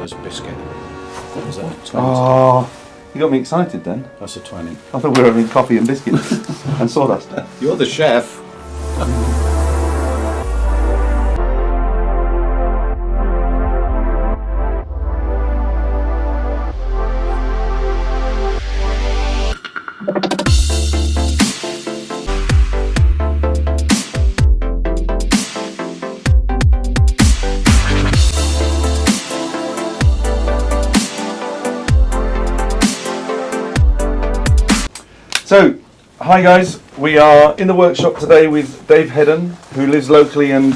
was biscuit. What was that? 20? Oh, you got me excited then. That's a 20. I thought we were having coffee and biscuits and sawdust. You're the chef. So, hi guys, we are in the workshop today with Dave Hedden, who lives locally and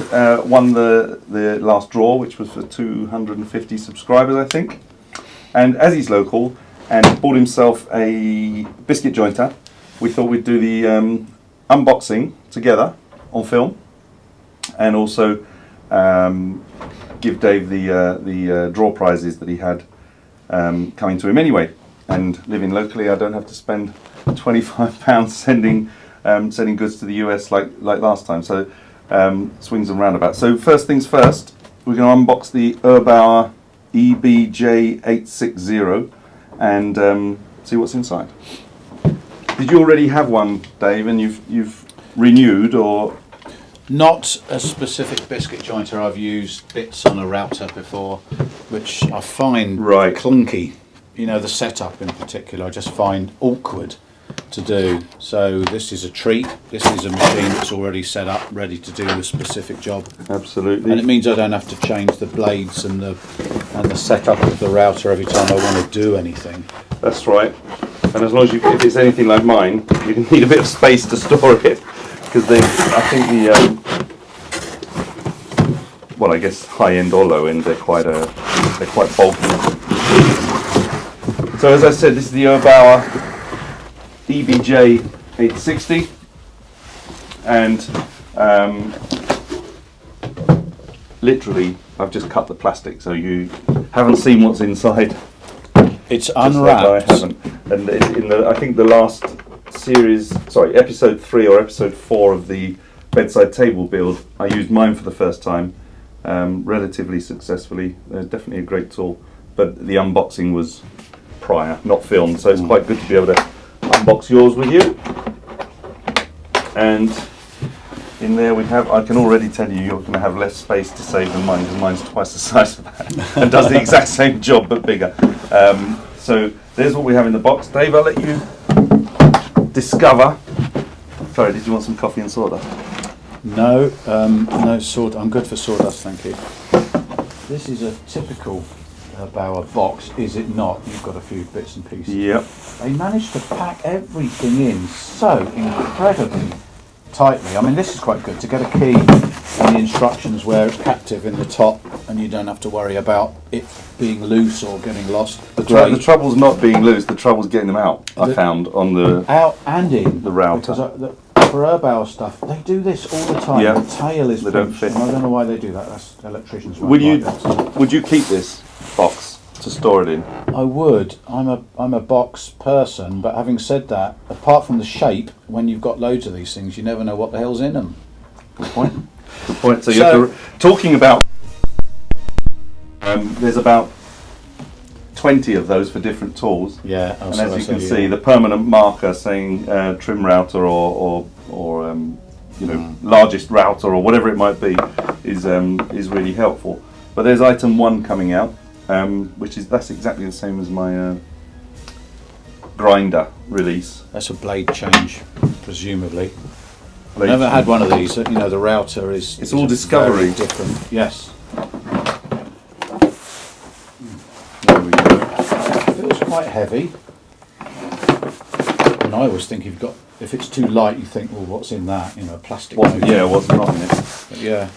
won the last draw, which was for 250 subscribers, I think. And as he's local and bought himself a biscuit jointer, we thought we'd do the unboxing together on film, and also give Dave the draw prizes that he had coming to him anyway. And living locally, I don't have to spend £25 sending goods to the US like last time. So swings and roundabouts. So first things first, we're going to unbox the Erbauer EBJ860 and see what's inside. Did you already have one, Dave, and you've renewed, or? Not a specific biscuit jointer. I've used bits on a router before, which I find clunky. You know, the setup in particular, I just find awkward to do. So this is a treat. This is a machine that's already set up, ready to do a specific job. Absolutely. And it means I don't have to change the blades and the setup of the router every time I want to do anything. That's right. And as long as if it's anything like mine, you need a bit of space to store it, because I think well, I guess high end or low end, they're quite bulky. So as I said, this is the Erbauer EBJ860, and literally I've just cut the plastic, so you haven't seen what's inside. It's unwrapped. Like I haven't, and in I think the last episode 3 or episode 4 of the bedside table build, I used mine for the first time, relatively successfully. Definitely a great tool, but the unboxing was prior, not filmed, so it's quite good to be able to unbox yours with you. And in there we have, I can already tell you, you're going to have less space to save than mine, because mine's twice the size of that and does the exact same job but bigger. So there's what we have in the box. Dave, I'll let you discover. Sorry, did you want some coffee and sawdust? No, no sawdust. I'm good for sawdust, thank you. This is a typical Erbauer box, is it not? You've got a few bits and pieces. Yep. They managed to pack everything in so incredibly tightly. I mean, this is quite good to get a key and the instructions where it's captive in the top, and you don't have to worry about it being loose or getting lost. The trouble's not being loose, the trouble's getting them out. I found on the out and in the router. Because for Erbauer stuff, they do this all the time. Yeah. The tail is they don't fit. And I don't know why they do that. That's electricians. Would you keep this box to store it in? I would. I'm a box person, but having said that, apart from the shape, when you've got loads of these things, you never know what the hell's in them. Good point. Good point. So you're talking about. There's about 20 of those for different tools. Yeah. And as you can see, the permanent marker saying trim router or largest router or whatever it might be is really helpful. But there's item 1 coming out, that's exactly the same as my grinder release. That's a blade change, presumably. I've never had one of these. You know, the router is. It's all discovery. Different. Yes. There we go. It feels quite heavy. And I always think if it's too light, you think, well, what's in that? You know, plastic. What's not in it. But yeah,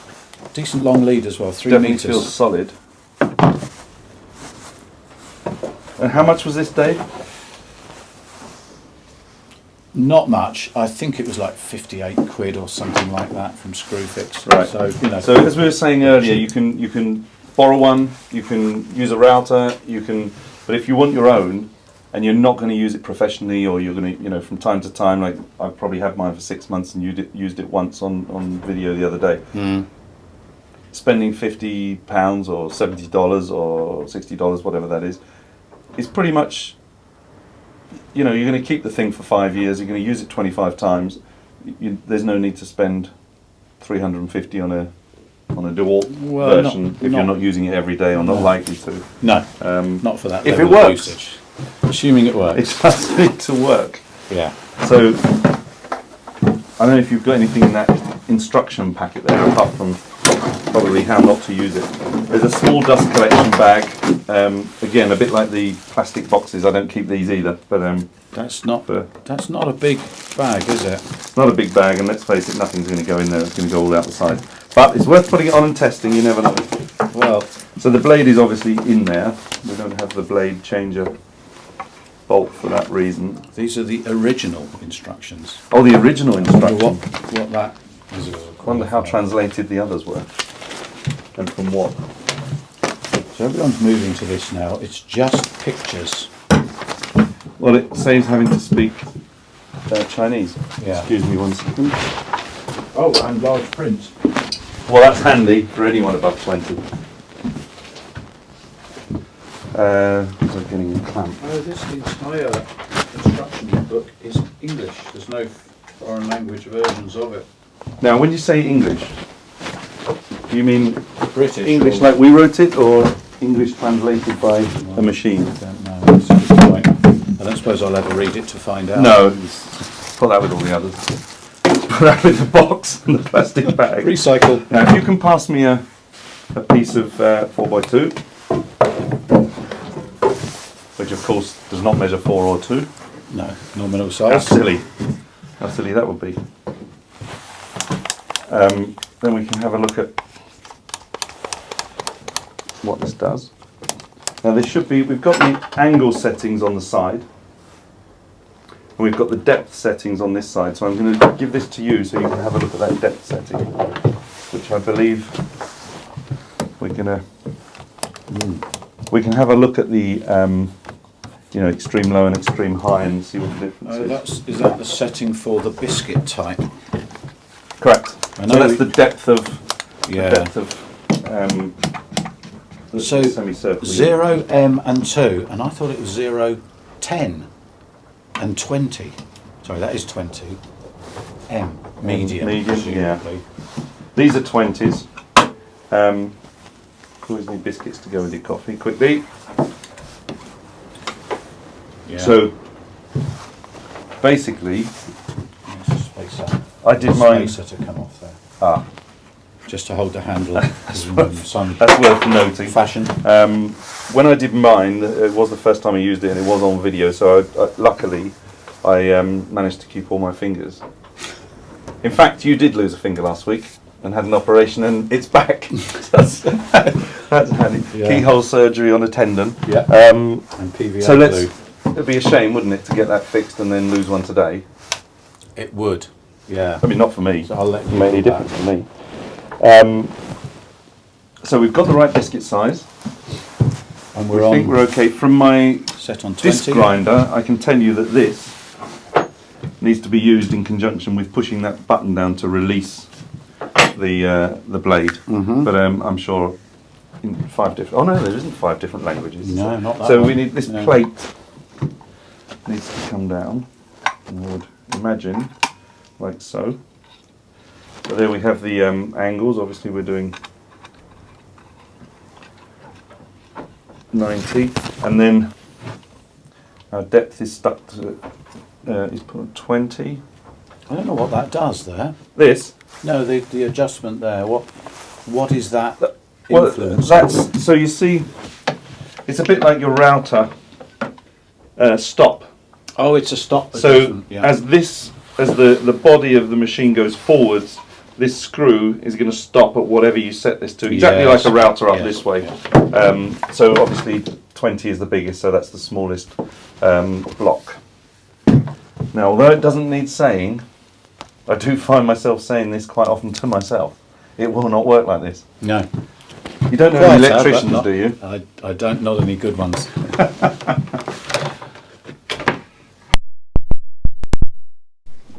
decent long lead as well. 3 Definitely meters. Feels solid. And how much was this, Dave? Not much. I think it was like 58 quid or something like that from Screwfix. Right. So So as we were saying earlier, you can borrow one, you can use a router, but if you want your own, and you're not going to use it professionally, or you're going to, from time to time, like I've probably had mine for 6 months and used it once on video the other day. spending £50 or $70 or $60, whatever that is pretty much, you know, you're going to keep the thing for 5 years, you're going to use it 25 times, there's no need to spend 350 on a DeWalt version if you're not using it every day or not likely to. No, not for that if level it of works. usage. Assuming it works. It does need to work. Yeah. So, I don't know if you've got anything in that instruction packet there, apart from probably how not to use it. There's a small dust collection bag. Again, a bit like the plastic boxes. I don't keep these either, but that's not a big bag, is it? It's not a big bag, and let's face it, nothing's going to go in there. It's going to go all out the side. But it's worth putting it on and testing. You never know. Well, so the blade is obviously in there. We don't have the blade changer bolt for that reason. These are the original instructions. Oh, the original instructions. What that is. I wonder how translated the others were, and from what. So everyone's moving to this now. It's just pictures. Well, it saves having to speak Chinese. Yeah. Excuse me 1 second. Oh, and large print. Well, that's handy for anyone above 20. We're getting a clamp. Oh, this entire instruction book is English. There's no foreign language versions of it. Now, when you say English, do you mean British? English like we wrote it, or English translated by a machine? I don't know. That's a good point. I don't suppose I'll ever read it to find out. No, put that with all the others. Put that with the box and the plastic bag. Recycle. Now, if you can pass me a piece of 4x2, which of course does not measure 4 or 2. No, nominal How size. silly. How silly that would be. Then we can have a look at what this does. Now this should be, we've got the angle settings on the side, and we've got the depth settings on this side, so I'm going to give this to you so you can have a look at that depth setting, which I believe we're going to, we can have a look at the you know, extreme low and extreme high and see what the difference is. Is that the setting for the biscuit type? Correct. I So know that's the depth of, Yeah. the depth of the So semicircle. 0, M and 2, and I thought it was 0, 10 and 20. Sorry, that is 20. M, medium. Medium, yeah. presumably. These are 20s. Always need biscuits to go with your coffee. Quickly. Yeah. So basically, There's a spacer. I did mine. Spacer to come off there, Ah, just to hold the handle. that's worth noting. Fashion. When I did mine, it was the first time I used it, and it was on video. So luckily, I managed to keep all my fingers. In fact, you did lose a finger last week and had an operation, and it's back. that's handy. Yeah. Keyhole surgery on a tendon. Yeah. Um, And PVA so glue. it'd be a shame, wouldn't it, to get that fixed and then lose one today? It would. Yeah. I mean, not for me. So I'll let you Made any do that. difference for me. So we've got the right biscuit size. And We we're think on we're okay. From my set on 20. disc grinder, I can tell you that this needs to be used in conjunction with pushing that button down to release the blade. Mhm. But I'm sure in 5 different. Oh no, there isn't 5 different languages. No, not that So one. we need this No. plate needs to come down. I would imagine like so. So there we have the angles. Obviously, we're doing 90, and then our depth is stuck to is put on 20. I don't know what that does there. This, No, the adjustment there. What is that well, influence? that's so you see, it's a bit like your router stop. Oh, it's a stop. So adjustment, yeah. as the body of the machine goes forwards, this screw is going to stop at whatever you set this to, exactly Yes. like a router up Yes. this way. So obviously 20 is the biggest, so that's the smallest block. Now, although it doesn't need saying, I do find myself saying this quite often to myself. It will not work like this. No. You don't know any Quieter, but electricians, not- do you? I don't. Not any good ones.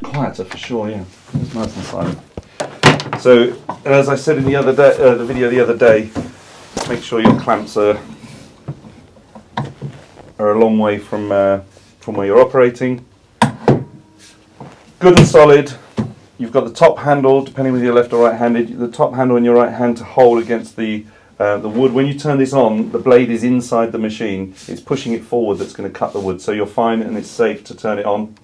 Quieter for sure, yeah. It's nice and silent. So, and as I said in the other day, the video the other day, make sure your clamps are a long way from where you're operating. Good and solid. You've got the top handle, depending whether you're left or right-handed, the top handle in your right hand to hold against the wood. When you turn this on, the blade is inside the machine. It's pushing it forward that's going to cut the wood. So you're fine and it's safe to turn it on.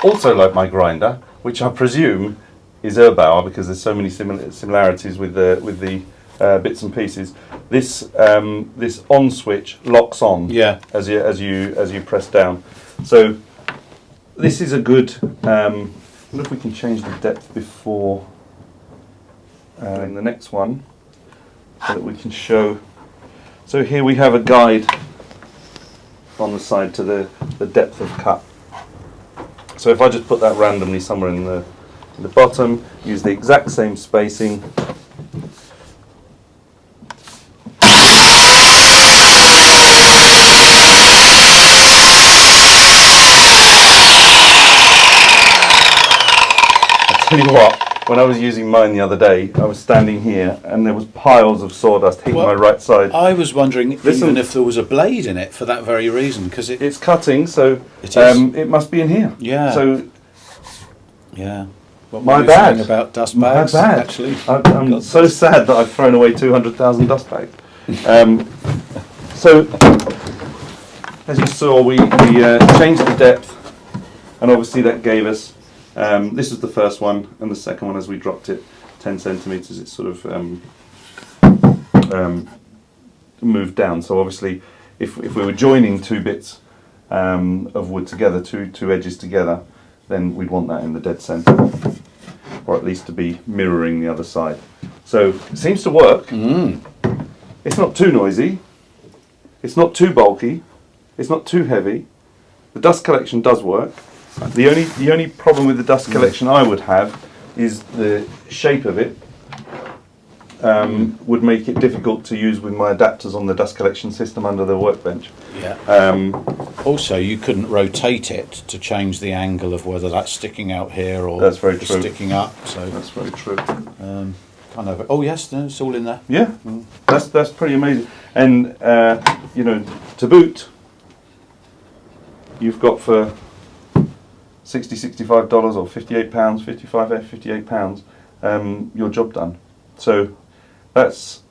Also like my grinder, which I presume is Erbauer because there's so many similarities with the bits and pieces. This this on switch locks on as you press down. So this is a good. I wonder if we can change the depth before in the next one, so that we can show. So here we have a guide on the side to the depth of cut. So if I just put that randomly somewhere in the bottom, use the exact same spacing. I tell you what, when I was using mine the other day, I was standing here and there was piles of sawdust hitting my right side. I was wondering even if there was a blade in it for that very reason, because it's cutting, so it must be in here. Yeah. So yeah. What my were you bad. saying about dust bags? My bad. Actually, I'm so sad that I've thrown away 200,000 dust bags. So as you saw, we changed the depth, and obviously that gave us. This is the first one, and the second one, as we dropped it 10 centimeters, it sort of moved down. So obviously, if we were joining two bits of wood together, two edges together, then we'd want that in the dead center, or at least to be mirroring the other side. So it seems to work. It's not too noisy. It's not too bulky. It's not too heavy. The dust collection does work. The only problem with the dust collection I would have is the shape of it would make it difficult to use with my adapters on the dust collection system under the workbench. Yeah. Also, you couldn't rotate it to change the angle of whether that's sticking out here or that's very true. Sticking up. So that's very true. Kind of. Oh yes, no, it's all in there. Yeah, that's pretty amazing. And you know, to boot, you've got for $65 or £58, 58 pounds, your job done. So that's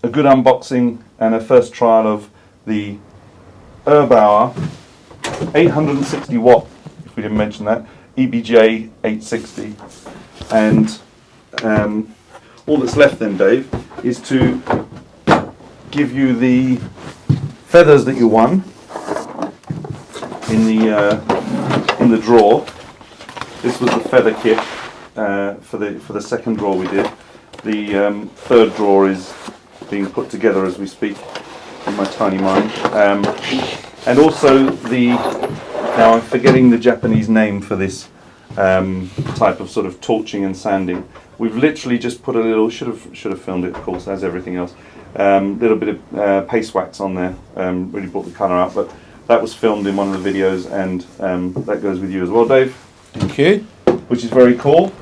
a good unboxing and a first trial of the Erbauer 860 watt, if we didn't mention that, EBJ860. And all that's left then, Dave, is to give you the feathers that you won in the drawer. This was the feather kit for the second drawer we did. The third drawer is being put together as we speak in my tiny mind. And also now I'm forgetting the Japanese name for this type of sort of torching and sanding. We've literally just put a little, should have filmed it of course as everything else, little bit of paste wax on there, really brought the colour out, but that was filmed in one of the videos, and that goes with you as well, Dave. Thank you. Which is very cool.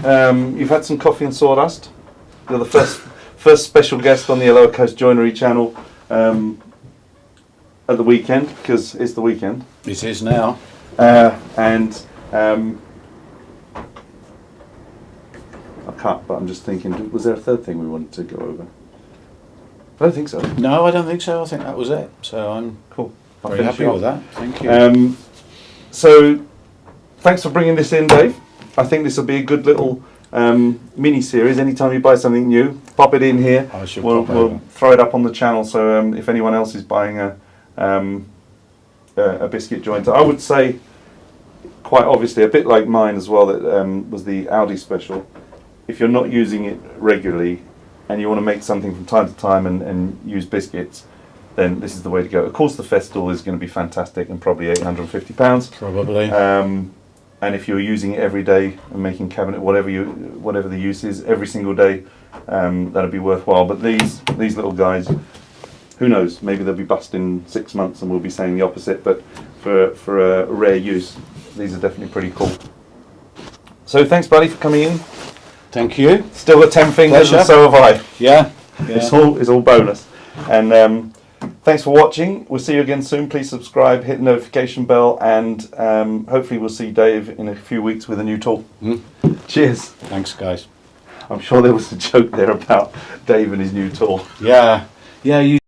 You've had some coffee and sawdust. You're the first special guest on the Lower Coast Joinery channel at the weekend, because it's the weekend. It is now. I can't, but I'm just thinking, was there a third thing we wanted to go over? I don't think so. No, I don't think so. I think that was it. So I'm cool. Very happy with that. Thank you. So, thanks for bringing this in, Dave. I think this will be a good little mini series. Anytime you buy something new, pop it in here. We'll throw it up on the channel. So if anyone else is buying a biscuit jointer, I would say, quite obviously, a bit like mine as well. That was the Audi special. If you're not using it regularly and you want to make something from time to time and use biscuits, then this is the way to go. Of course, the Festool is going to be fantastic and probably £850. Probably. and if you're using it every day and making cabinet, whatever the use is, every single day, that'd be worthwhile. But these little guys, who knows? Maybe they'll be bust in 6 months, and we'll be saying the opposite. But for a rare use, these are definitely pretty cool. So thanks, buddy, for coming in. Thank you. Still got 10 fingers, Pleasure. and so have I. Yeah. It's all bonus. And thanks for watching. We'll see you again soon. Please subscribe, hit the notification bell, and hopefully we'll see Dave in a few weeks with a new tool. Cheers. Thanks, guys. I'm sure there was a joke there about Dave and his new tool. Yeah. Yeah. You